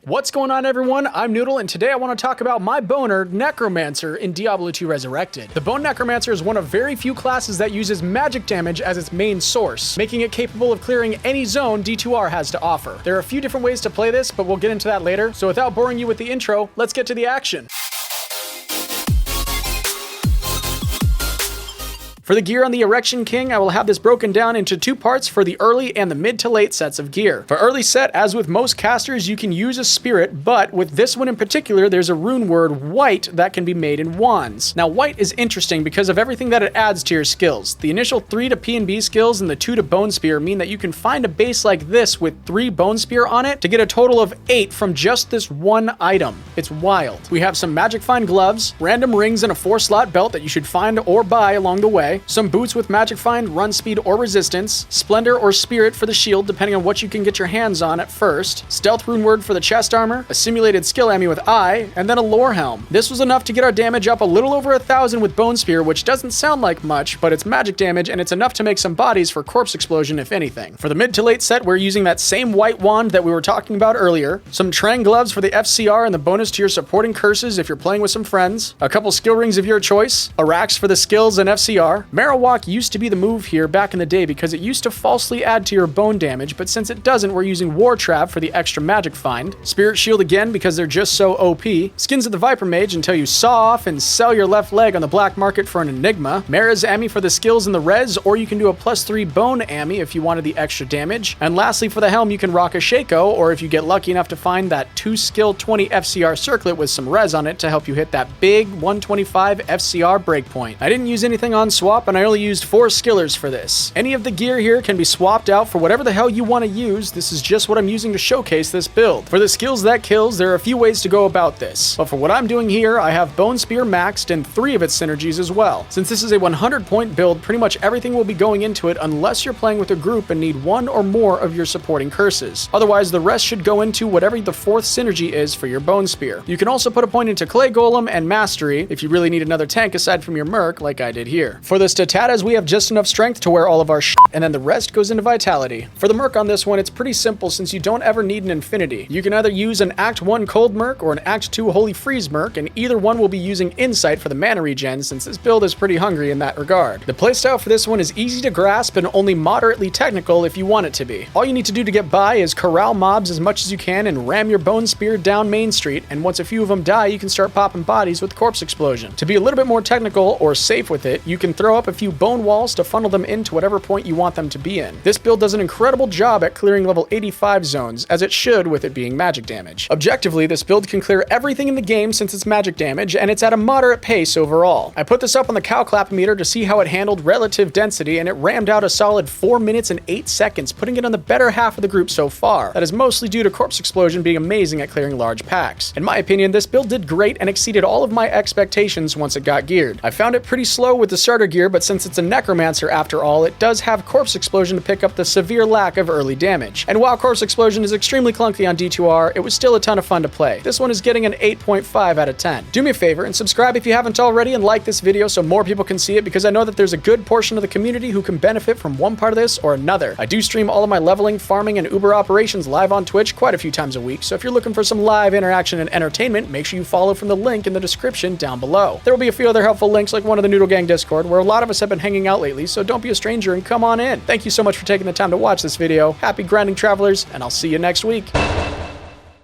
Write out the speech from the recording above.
What's going on, everyone? I'm Noodle, and today I want to talk about my boner, Necromancer, in Diablo 2 Resurrected. The Bone Necromancer is one of very few classes that uses magic damage as its main source, making it capable of clearing any zone D2R has to offer. There are a few different ways to play this, but we'll get into that later, so without boring you with the intro, let's get to the action. For the gear on the Erection King, I will have this broken down into two parts for the early and the mid to late sets of gear. For early set, as with most casters, you can use a spirit, but with this one in particular, there's a rune word, white, that can be made in wands. Now, white is interesting because of everything that it adds to your skills. The initial 3 to P&B skills and the 2 to Bone Spear mean that you can find a base like this with 3 Bone Spear on it to get a total of 8 from just this one item. It's wild. We have some Magic Find gloves, random rings, and a 4-slot belt that you should find or buy along the way. Some boots with Magic Find, run speed, or resistance, Splendor or Spirit for the shield depending on what you can get your hands on at first, Stealth Rune Word for the chest armor, a simulated skill ammy with Eye, and then a Lore Helm. This was enough to get our damage up a little over 1,000 with Bone Spear, which doesn't sound like much, but it's magic damage and it's enough to make some bodies for Corpse Explosion if anything. For the mid to late set, we're using that same white wand that we were talking about earlier, some Trang gloves for the FCR and the bonus to your supporting curses if you're playing with some friends, a couple skill rings of your choice, a Rax for the skills and FCR. Walk used to be the move here back in the day because it used to falsely add to your bone damage, but since it doesn't, we're using War Trap for the extra magic find. Spirit Shield again because they're just so OP. Skins of the Viper Mage until you saw off and sell your left leg on the black market for an Enigma. Mara's Ammy for the skills and the res, or you can do a +3 bone Ammy if you wanted the extra damage. And lastly, for the helm, you can rock a Shaco, or if you get lucky enough to find that 2 skill 20 FCR circlet with some res on it to help you hit that big 125 FCR breakpoint. I didn't use anything on swap, and I only used 4 skillers for this. Any of the gear here can be swapped out for whatever the hell you want to use. This is just what I'm using to showcase this build. For the skills that kills, there are a few ways to go about this, but for what I'm doing here, I have Bone Spear maxed and 3 of its synergies as well. Since this is a 100-point build, pretty much everything will be going into it unless you're playing with a group and need 1 or more of your supporting curses. Otherwise, the rest should go into whatever the 4th synergy is for your Bone Spear. You can also put a point into Clay Golem and Mastery if you really need another tank aside from your Merc, like I did here. For the Statatas, we have just enough strength to wear all of our shit, and then the rest goes into vitality. For the Merc on this one, it's pretty simple since you don't ever need an infinity. You can either use an Act 1 Cold Merc or an Act 2 Holy Freeze Merc, and either one will be using Insight for the mana regen since this build is pretty hungry in that regard. The playstyle for this one is easy to grasp and only moderately technical if you want it to be. All you need to do to get by is corral mobs as much as you can and ram your Bone Spear down Main Street, and once a few of them die, you can start popping bodies with Corpse Explosion. To be a little bit more technical or safe with it, you can throw up a few bone walls to funnel them into whatever point you want them to be in. This build does an incredible job at clearing level 85 zones, as it should with it being magic damage. Objectively, this build can clear everything in the game since it's magic damage, and it's at a moderate pace overall. I put this up on the cow clap meter to see how it handled relative density, and it rammed out a solid 4 minutes and 8 seconds, putting it on the better half of the group so far. That is mostly due to Corpse Explosion being amazing at clearing large packs. In my opinion, this build did great and exceeded all of my expectations once it got geared. I found it pretty slow with the starter gear, but since it's a Necromancer after all, it does have Corpse Explosion to pick up the severe lack of early damage. And while Corpse Explosion is extremely clunky on D2R, it was still a ton of fun to play. This one is getting an 8.5 out of 10. Do me a favor and subscribe if you haven't already, and like this video so more people can see it, because I know that there's a good portion of the community who can benefit from one part of this or another. I do stream all of my leveling, farming, and Uber operations live on Twitch quite a few times a week, so if you're looking for some live interaction and entertainment, make sure you follow from the link in the description down below. There will be a few other helpful links, like one of the Noodle Gang Discord, where a lot of us have been hanging out lately, so don't be a stranger and come on in. Thank you so much for taking the time to watch this video. Happy grinding, travelers, and I'll see you next week.